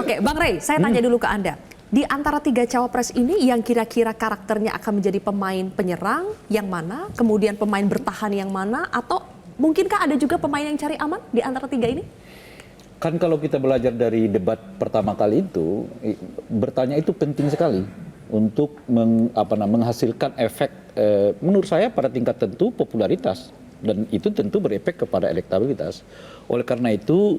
Oke, Bang Rey, saya tanya dulu ke Anda. Di antara 3 cawapres ini yang kira-kira karakternya akan menjadi pemain penyerang yang mana, kemudian pemain bertahan yang mana, atau mungkinkah ada juga pemain yang cari aman di antara 3 ini? Kan kalau kita belajar dari debat pertama kali itu, bertanya itu penting sekali untuk menghasilkan efek, menurut saya pada tingkat tentu popularitas, dan itu tentu berefek kepada elektabilitas. Oleh karena itu,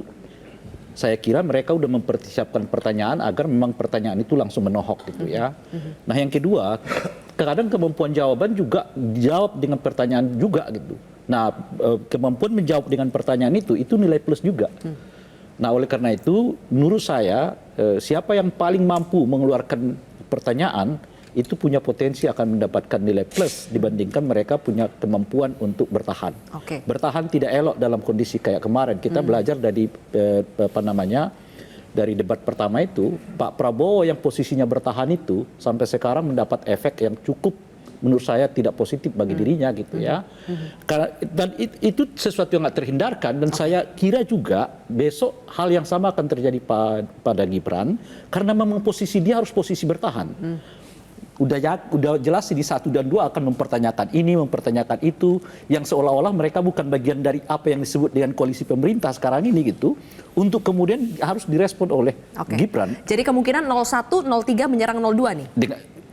saya kira mereka udah mempersiapkan pertanyaan agar memang pertanyaan itu langsung menohok gitu ya. Nah yang kedua, kadang kemampuan jawaban juga dijawab dengan pertanyaan juga gitu. Nah kemampuan menjawab dengan pertanyaan itu nilai plus juga. Nah oleh karena itu menurut saya siapa yang paling mampu mengeluarkan pertanyaan itu punya potensi akan mendapatkan nilai plus dibandingkan mereka punya kemampuan untuk bertahan. Bertahan tidak elok dalam kondisi kayak kemarin. Kita belajar dari dari debat pertama itu, Pak Prabowo yang posisinya bertahan itu sampai sekarang mendapat efek yang cukup menurut saya tidak positif bagi dirinya gitu ya. Dan itu sesuatu yang nggak terhindarkan, dan saya kira juga besok hal yang sama akan terjadi pada Gibran karena memang posisi dia harus posisi bertahan. Udah jelas di 1 dan 2 akan mempertanyakan ini, mempertanyakan itu, yang seolah-olah mereka bukan bagian dari apa yang disebut dengan koalisi pemerintah sekarang ini gitu, untuk kemudian harus direspon oleh Gibran. Jadi kemungkinan 01, 03 menyerang 02 nih?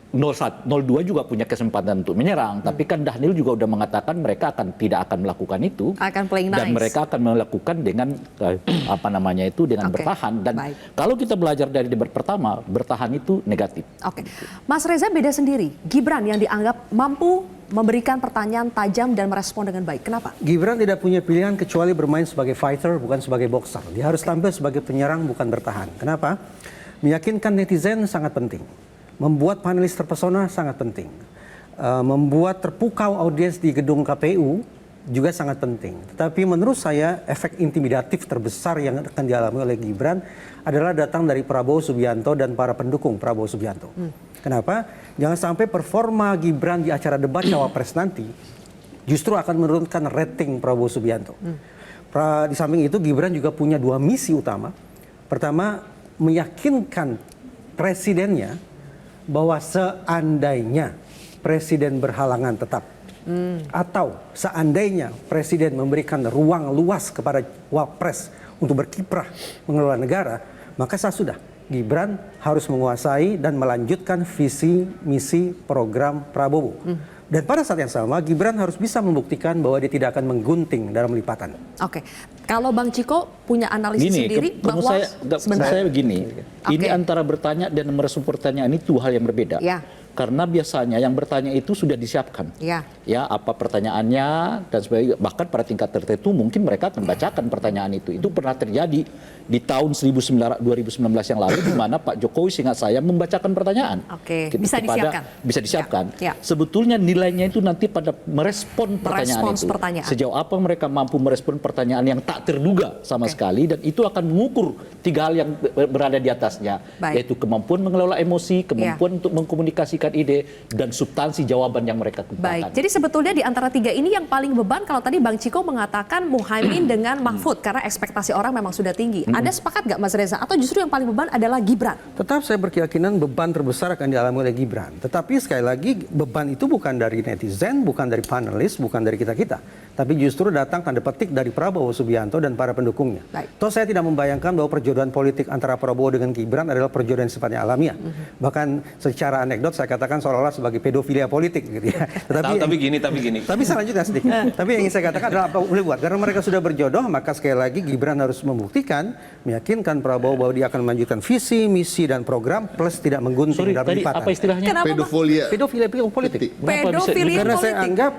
01, 02 juga punya kesempatan untuk menyerang, tapi kan Dhanil juga udah mengatakan mereka tidak akan melakukan itu, dan mereka akan melakukan dengan dengan bertahan. Dan kalau kita belajar dari debat pertama, bertahan itu negatif. Mas Reza beda sendiri. Gibran yang dianggap mampu memberikan pertanyaan tajam dan merespon dengan baik. Kenapa? Gibran tidak punya pilihan kecuali bermain sebagai fighter, bukan sebagai boxer. Dia harus tampil sebagai penyerang, bukan bertahan. Kenapa? Meyakinkan netizen sangat penting. Membuat panelis terpesona sangat penting. Membuat terpukau audiens di gedung KPU juga sangat penting. Tetapi menurut saya efek intimidatif terbesar yang akan dialami oleh Gibran adalah datang dari Prabowo Subianto dan para pendukung Prabowo Subianto. Kenapa? Jangan sampai performa Gibran di acara debat Cawapres nanti justru akan menurunkan rating Prabowo Subianto. Di samping itu Gibran juga punya 2 misi utama. Pertama, meyakinkan presidennya bahwa seandainya presiden berhalangan tetap, atau seandainya presiden memberikan ruang luas kepada wapres untuk berkiprah mengelola negara, maka sudah Gibran harus menguasai dan melanjutkan visi misi program Prabowo. Dan pada saat yang sama Gibran harus bisa membuktikan bahwa dia tidak akan menggunting dalam lipatan. Kalau Bang Ciko punya analisis sendiri bahwa saya begini, ini antara bertanya dan merespon pertanyaan itu hal yang berbeda. Karena biasanya yang bertanya itu sudah disiapkan. Ya, apa pertanyaannya dan sebagainya. Bahkan pada tingkat tertentu mungkin mereka akan bacakan pertanyaan itu. Itu pernah terjadi di tahun 2019 yang lalu di mana Pak Jokowi seingat saya membacakan pertanyaan. Bisa disiapkan. Sebetulnya nilainya itu nanti pada merespon pertanyaan itu. Sejauh apa mereka mampu merespon pertanyaan yang tak terduga sama sekali, dan itu akan mengukur 3 hal yang berada di atasnya, yaitu kemampuan mengelola emosi, kemampuan untuk mengkomunikasikan ide, dan substansi jawaban yang mereka kemukakan. Jadi sebetulnya di antara 3 ini yang paling beban, kalau tadi Bang Ciko mengatakan Muhaimin dengan Mahfud karena ekspektasi orang memang sudah tinggi. Ada sepakat nggak Mas Reza? Atau justru yang paling beban adalah Gibran? Tetap saya berkeyakinan beban terbesar akan dialami oleh Gibran. Tetapi sekali lagi beban itu bukan dari netizen, bukan dari panelis, bukan dari kita-kita. Tapi justru datang tanda petik dari Prabowo Subianto dan para pendukungnya. Toh saya tidak membayangkan bahwa perjodohan politik antara Prabowo dengan Gibran adalah perjodohan sifatnya alamiah. Bahkan secara anekdot saya katakan seolah-olah sebagai pedofilia politik gitu ya. Tapi gini. Tapi saya lanjutkan sedikit. Tapi yang ingin saya katakan adalah apa boleh buat. Karena mereka sudah berjodoh, maka sekali lagi Gibran harus membuktikan, meyakinkan Prabowo bahwa dia akan melanjutkan visi, misi, dan program plus tidak menggunting dalam lipatan. Apa istilahnya? Pedofilia politik. Karena saya anggap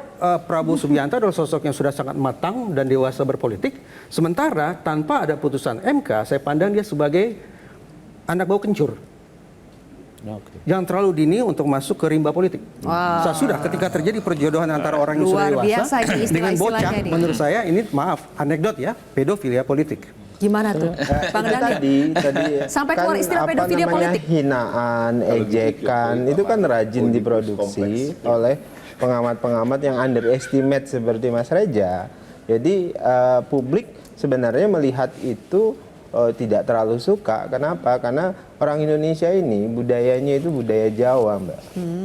Prabowo Subianto adalah sosok yang sudah sangat matang dan dewasa berpolitik. Sementara tanpa ada putusan MK, saya pandang dia sebagai anak bau kencur. Jangan terlalu dini untuk masuk ke rimba politik. Sudah ketika terjadi perjodohan antara orang yang sudah dewasa dengan bocah, menurut saya ini anekdot ya, pedofilia politik. Gimana tuh, Bang Daniel? Tadi sampai keluar istilah pedofilia politik. Hinaan, ejekan, itu kan rajin diproduksi oleh pengamat-pengamat yang underestimate seperti Mas Reza. Jadi publik sebenarnya melihat itu tidak terlalu suka. Kenapa? Karena orang Indonesia ini budayanya itu budaya Jawa, Mbak.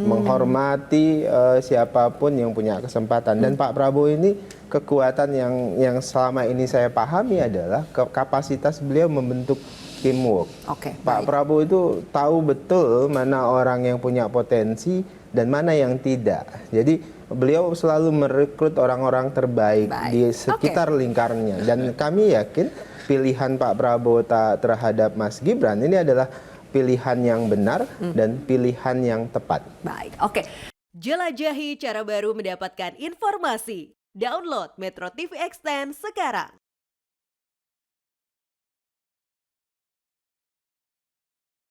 Menghormati siapapun yang punya kesempatan. Dan Pak Prabowo ini kekuatan yang selama ini saya pahami adalah kapasitas beliau membentuk teamwork. Oke, Pak baik. Prabowo itu tahu betul mana orang yang punya potensi dan mana yang tidak. Jadi beliau selalu merekrut orang-orang terbaik Baik. di sekitar lingkarnya. Dan kami yakin pilihan Pak Prabowo terhadap Mas Gibran ini adalah pilihan yang benar dan pilihan yang tepat. Baik, oke. Jelajahi cara baru mendapatkan informasi. Download Metro TV Extend sekarang.